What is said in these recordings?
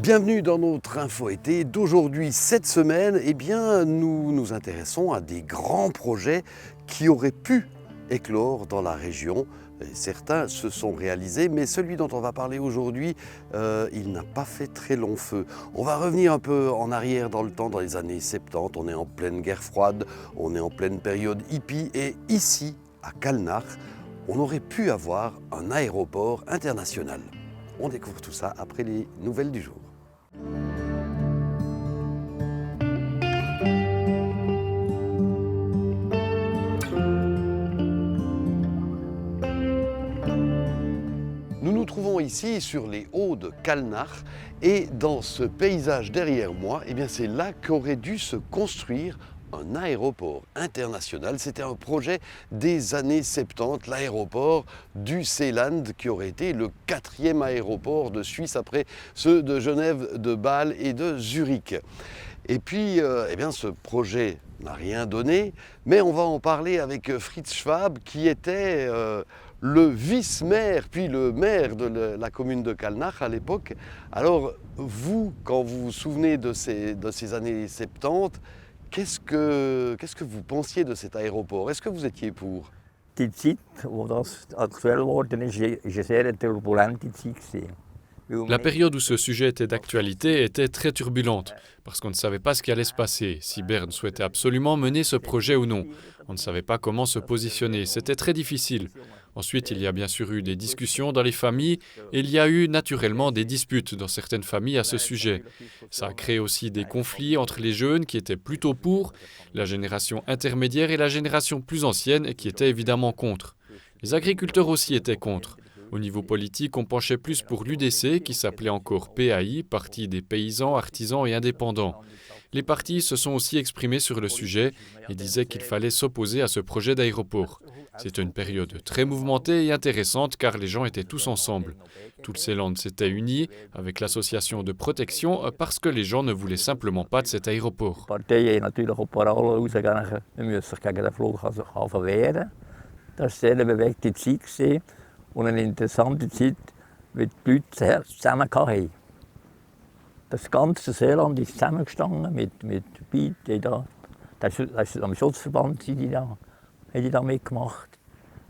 Bienvenue dans notre info été d'aujourd'hui. Cette semaine, nous nous intéressons à des grands projets qui auraient pu éclore dans la région. Et certains se sont réalisés, mais celui dont on va parler aujourd'hui, il n'a pas fait très long feu. On va revenir un peu en arrière dans le temps, dans les années 70. On est en pleine guerre froide, on est en pleine période hippie. Et ici, à Kalnach, on aurait pu avoir un aéroport international. On découvre tout ça après les nouvelles du jour. Nous nous trouvons ici sur les hauts de Kalnach et dans ce paysage derrière moi, c'est là qu'aurait dû se construire un aéroport international. C'était un projet des années 70, l'aéroport du Seeland qui aurait été le 4e aéroport de Suisse après ceux de Genève, de Bâle et de Zurich. Et puis, ce projet n'a rien donné, mais on va en parler avec Fritz Schwab qui était le vice-maire, puis le maire de la commune de Kalnach à l'époque. Alors, vous, quand vous vous souvenez de ces années 70, qu'est-ce que vous pensiez de cet aéroport? Est-ce que vous étiez pour? Die Zeit, wo das aktuell geworden ist, war eine sehr turbulente Zeit gewesen. La période où ce sujet était d'actualité était très turbulente, parce qu'on ne savait pas ce qui allait se passer, si Berne souhaitait absolument mener ce projet ou non. On ne savait pas comment se positionner, c'était très difficile. Ensuite, il y a bien sûr eu des discussions dans les familles, et il y a eu naturellement des disputes dans certaines familles à ce sujet. Ça a créé aussi des conflits entre les jeunes qui étaient plutôt pour, la génération intermédiaire et la génération plus ancienne qui était évidemment contre. Les agriculteurs aussi étaient contre. Au niveau politique, on penchait plus pour l'UDC, qui s'appelait encore PAI, Parti des paysans, artisans et indépendants. Les partis se sont aussi exprimés sur le sujet et disaient qu'il fallait s'opposer à ce projet d'aéroport. C'était une période très mouvementée et intéressante car les gens étaient tous ensemble. Tout le Seeland s'était uni avec l'association de protection parce que les gens ne voulaient simplement pas de cet aéroport. Partijen natuurlijk op parolen uitgegaan, we moeten zich tegen de vloeghaven verwehren. Dat is een bewegte Zeit gewesen und eine interessante Zeit, wie die Leute zusammen hatten. Das ganze Seeland ist zusammengestanden mit Beat, das ist am Schutzverband haben die da mitgemacht.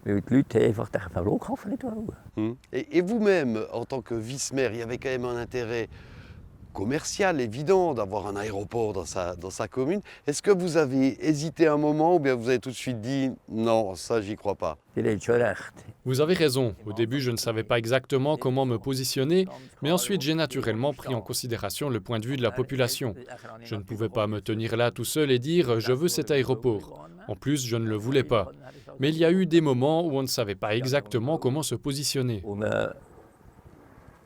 Weil die Leute einfach den Flughafen nicht wollen. Et vous-même, en tant que vice-maire, il y avait quand même un intérêt commercial évident d'avoir un aéroport dans sa commune. Est-ce que vous avez hésité un moment ou bien vous avez tout de suite dit non, ça j'y crois pas? Vous avez raison. Au début, je ne savais pas exactement comment me positionner, mais ensuite j'ai naturellement pris en considération le point de vue de la population. Je ne pouvais pas me tenir là tout seul et dire « je veux cet aéroport ». En plus, je ne le voulais pas. Mais il y a eu des moments où on ne savait pas exactement comment se positionner.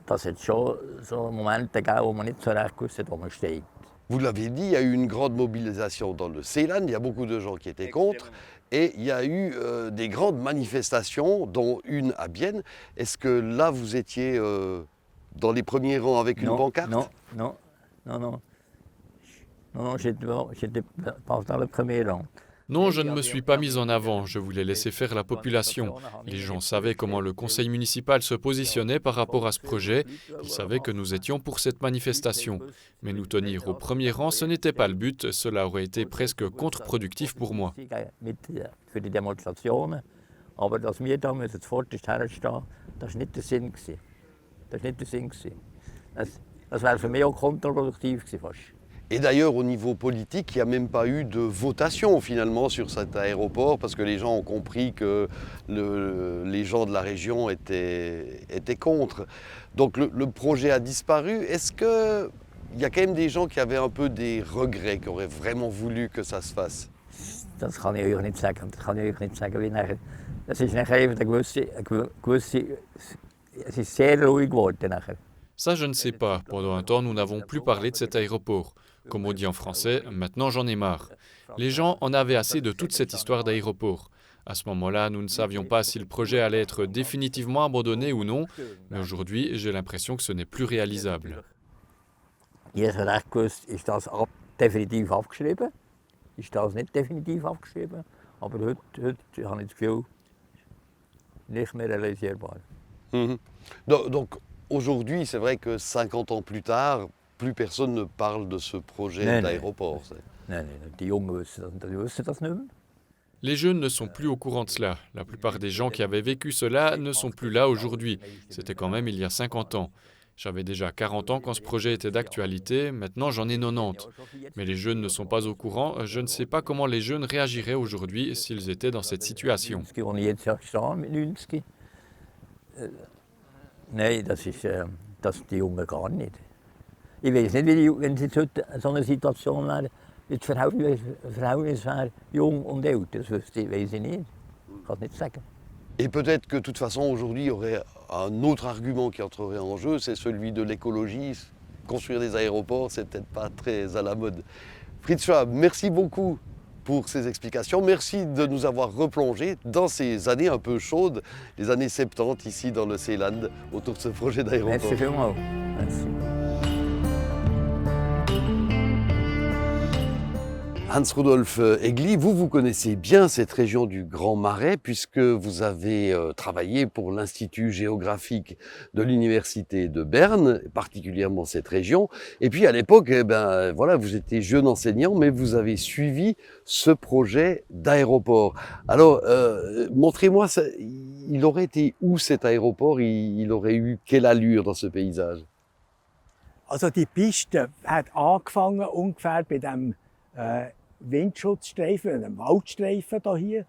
Das hat schon so Momente gegeben, wo man nicht so recht wusste, wo man steht. Vous l'avez dit, il y a eu une grande mobilisation dans le Seeland, il y a beaucoup de gens qui étaient contre, et il y a eu des grandes manifestations, dont une à Bienne. Est-ce que là, vous étiez dans les premiers rangs avec une pancarte? Non, j'étais pas dans le premier rang. Non, je ne me suis pas mis en avant, je voulais laisser faire la population. Les gens savaient comment le conseil municipal se positionnait par rapport à ce projet, ils savaient que nous étions pour cette manifestation. Mais nous tenir au premier rang, ce n'était pas le but, cela aurait été presque contre-productif pour moi. Für die Demonstrationen, aber dass wir da zuvorderst herstehen, das war nicht der Sinn. Das wäre für mich auch kontraproduktiv gewesen fast. Et d'ailleurs, au niveau politique, il n'y a même pas eu de votation finalement sur cet aéroport parce que les gens ont compris que les gens de la région étaient contre. Donc le projet a disparu. Est-ce qu'il y a quand même des gens qui avaient un peu des regrets, qui auraient vraiment voulu que ça se fasse? Das kann ich euch nicht sagen. Das ist nachher einfach eine gewisse, es ist sehr ruhig geworden nachher. Ça, je ne sais pas. Pendant un temps, nous n'avons plus parlé de cet aéroport. Comme on dit en français, maintenant j'en ai marre. Les gens en avaient assez de toute cette histoire d'aéroport. À ce moment-là, nous ne savions pas si le projet allait être définitivement abandonné ou non, mais aujourd'hui, j'ai l'impression que ce n'est plus réalisable. Jeder hat recht gewusst, ist das definitiv abgeschrieben? Ist das nicht definitiv abgeschrieben? Aber heute habe ich das Gefühl, nicht mehr realisierbar. Donc, aujourd'hui, c'est vrai que 50 ans plus tard, plus personne ne parle de ce projet Nee, nee. d'aéroport. Nee, die Jungen wisten das nicht mehr. Les jeunes ne sont plus au courant de cela. La plupart des gens qui avaient vécu cela ne sont plus là aujourd'hui. C'était quand même il y a 50 ans. J'avais déjà 40 ans quand ce projet était d'actualité, maintenant j'en ai 90. Mais les jeunes ne sont pas au courant. Je ne sais pas comment les jeunes réagiraient aujourd'hui s'ils étaient dans cette situation. 90, wo ich jetzt ja stehe mit 90. Nein, das die Jungen gar nicht. Ich weiß nicht, wenn es jetzt heute so eine Situation wäre, wie das Verhältnis wäre, jung und älter, das weiß ich nicht. Ich kann es nicht sagen. Et peut-être que de toute façon, aujourd'hui, il y aurait un autre argument qui entrerait en jeu, c'est celui de l'écologie. Construire des aéroports, c'est peut-être pas très à la mode. Fritz Schwab, merci beaucoup pour ces explications. Merci de nous avoir replongé dans ces années un peu chaudes, les années 70 ici dans le Seeland, autour de ce projet d'aéroport. Merci vielmals. Merci. Hans-Rudolf Egli, vous connaissez bien cette région du Grand Marais puisque vous avez travaillé pour l'Institut géographique de l'Université de Berne, particulièrement cette région. Et puis à l'époque, voilà, vous étiez jeune enseignant, mais vous avez suivi ce projet d'aéroport. Alors, montrez-moi, il aurait été où cet aéroport? Il aurait eu quelle allure dans ce paysage? Also die Piste hat angefangen ungefähr bei dem Windschutzstreifen, einem Waldstreifen hier.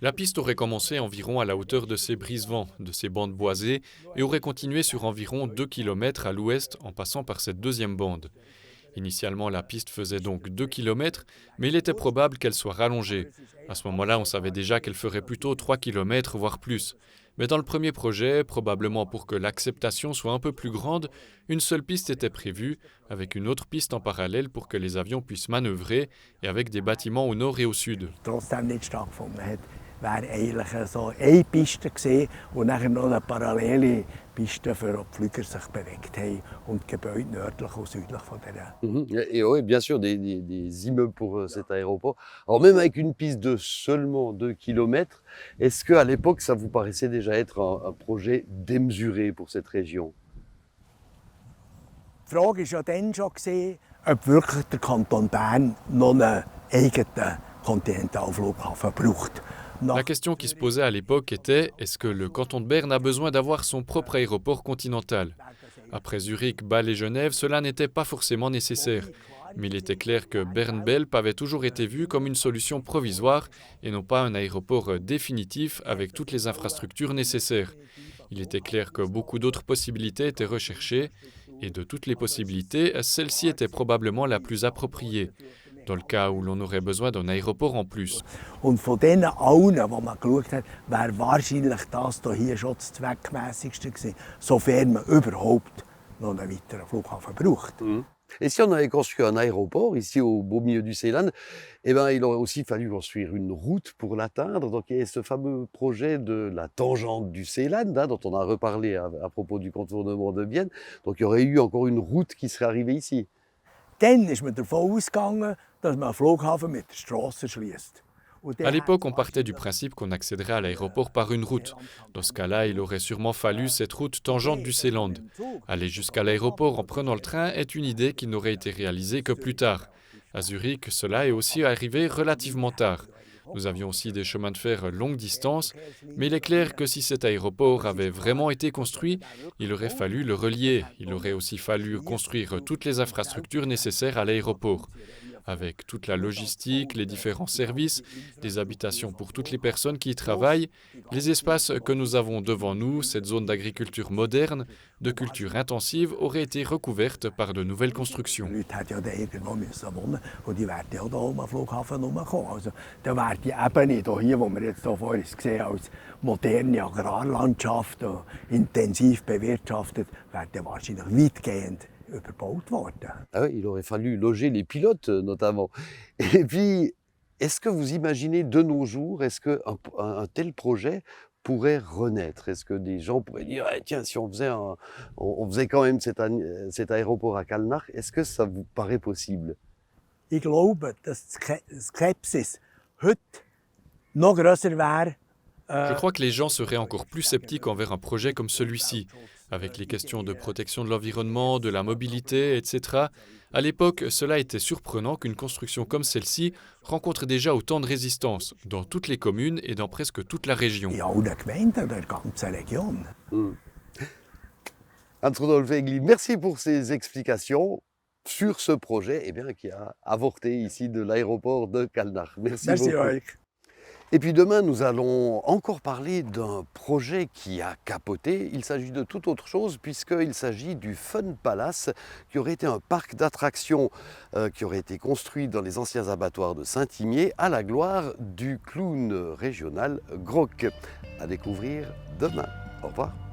La piste aurait commencé environ à la hauteur de ces brise-vents, de ces bandes boisées, et aurait continué sur environ 2 km à l'ouest en passant par cette deuxième bande. Initialement, la piste faisait donc 2 km, mais il était probable qu'elle soit rallongée. À ce moment-là, on savait déjà qu'elle ferait plutôt 3 km, voire plus. Mais dans le premier projet, probablement pour que l'acceptation soit un peu plus grande, une seule piste était prévue, avec une autre piste en parallèle pour que les avions puissent manœuvrer et avec des bâtiments au nord et au sud. Trotzdem nicht stattgefunden hat, wäre eigentlich so eine Piste gewesen und nachher noch eine parallele Piste, für die Flüger sich bewegt haben und die Gebäude nördlich und südlich von der. Et oui, bien sûr, des immeubles pour cet aéroport. Alors même avec une piste de seulement 2 km, est-ce qu'à l'époque, ça vous paraissait déjà être un projet démesuré pour cette région? Die Frage war ja dann schon, ob wirklich der Kanton Bern noch einen eigenen Kontinentalflughafen braucht. La question qui se posait à l'époque était, est-ce que le canton de Berne a besoin d'avoir son propre aéroport continental? Après Zurich, Bâle et Genève, cela n'était pas forcément nécessaire. Mais il était clair que Berne-Belp avait toujours été vu comme une solution provisoire et non pas un aéroport définitif avec toutes les infrastructures nécessaires. Il était clair que beaucoup d'autres possibilités étaient recherchées et de toutes les possibilités, celle-ci était probablement la plus appropriée, dans le cas où l'on aurait besoin d'un aéroport en plus. Und von denen allen, die man geschaut hat, wäre wahrscheinlich das hier schon das zweckmässigste gewesen, sofern man überhaupt noch einen weiteren Flughafen braucht. Et si on avait construit un aéroport ici au beau milieu du Seeland, il aurait aussi fallu construire une route pour l'atteindre. Donc il y a ce fameux projet de la tangente du Seeland, dont on a reparlé à propos du contournement de Bienne. Donc il y aurait eu encore une route qui serait arrivée ici. Dann ist man davon ausgegangen, dass man einen Flughafen mit der Strasse schließt. À l'époque, on partait du principe qu'on accéderait à l'aéroport par une route. Dans ce cas-là, il aurait sûrement fallu cette route tangente du Seeland. Aller jusqu'à l'aéroport en prenant le train est une idée qui n'aurait été réalisée que plus tard. À Zurich, cela est aussi arrivé relativement tard. Nous avions aussi des chemins de fer longue distance, mais il est clair que si cet aéroport avait vraiment été construit, il aurait fallu le relier. Il aurait aussi fallu construire toutes les infrastructures nécessaires à l'aéroport, avec toute la logistique, les différents services, des habitations pour toutes les personnes qui y travaillent, les espaces que nous avons devant nous, cette zone d'agriculture moderne, de culture intensive, auraient été recouvertes par de nouvelles constructions. Die Leute hätten ja da irgendwo müssen wohnen und die werden ja da um den Flughafen herumkommen. Also da wäre die Ebene hier, wo wir jetzt hier vorhin sehen, als moderne Agrarlandschaft, intensiv bewirtschaftet, wäre ja wahrscheinlich weitgehend überbaut worden. Ah oui, il aurait fallu loger les pilotes notamment. Et puis, est-ce que vous imaginez de nos jours, est-ce qu'un tel projet pourrait renaître? Est-ce que des gens pourraient dire, eh, tiens, si on faisait quand même cet aéroport à Kalnach, est-ce que ça vous paraît possible? Ich glaube, dass die Skepsis heute noch grösser wäre. Je crois que les gens seraient encore plus sceptiques envers un projet comme celui-ci. avec les questions de protection de l'environnement, de la mobilité, etc. À l'époque, cela était surprenant qu'une construction comme celle-ci rencontre déjà autant de résistance dans toutes les communes et dans presque toute la région. In allen Gemeinden der ganzen Region. Hans-Rodolphe Egli, merci pour ces explications sur ce projet qui a avorté ici de l'aéroport de Kalnach. Merci Merci beaucoup. euch. Et puis demain, nous allons encore parler d'un projet qui a capoté. Il s'agit de toute autre chose puisqu'il s'agit du Fun Palace, qui aurait été un parc d'attractions qui aurait été construit dans les anciens abattoirs de Saint-Imier à la gloire du clown régional Grock. À découvrir demain. Au revoir.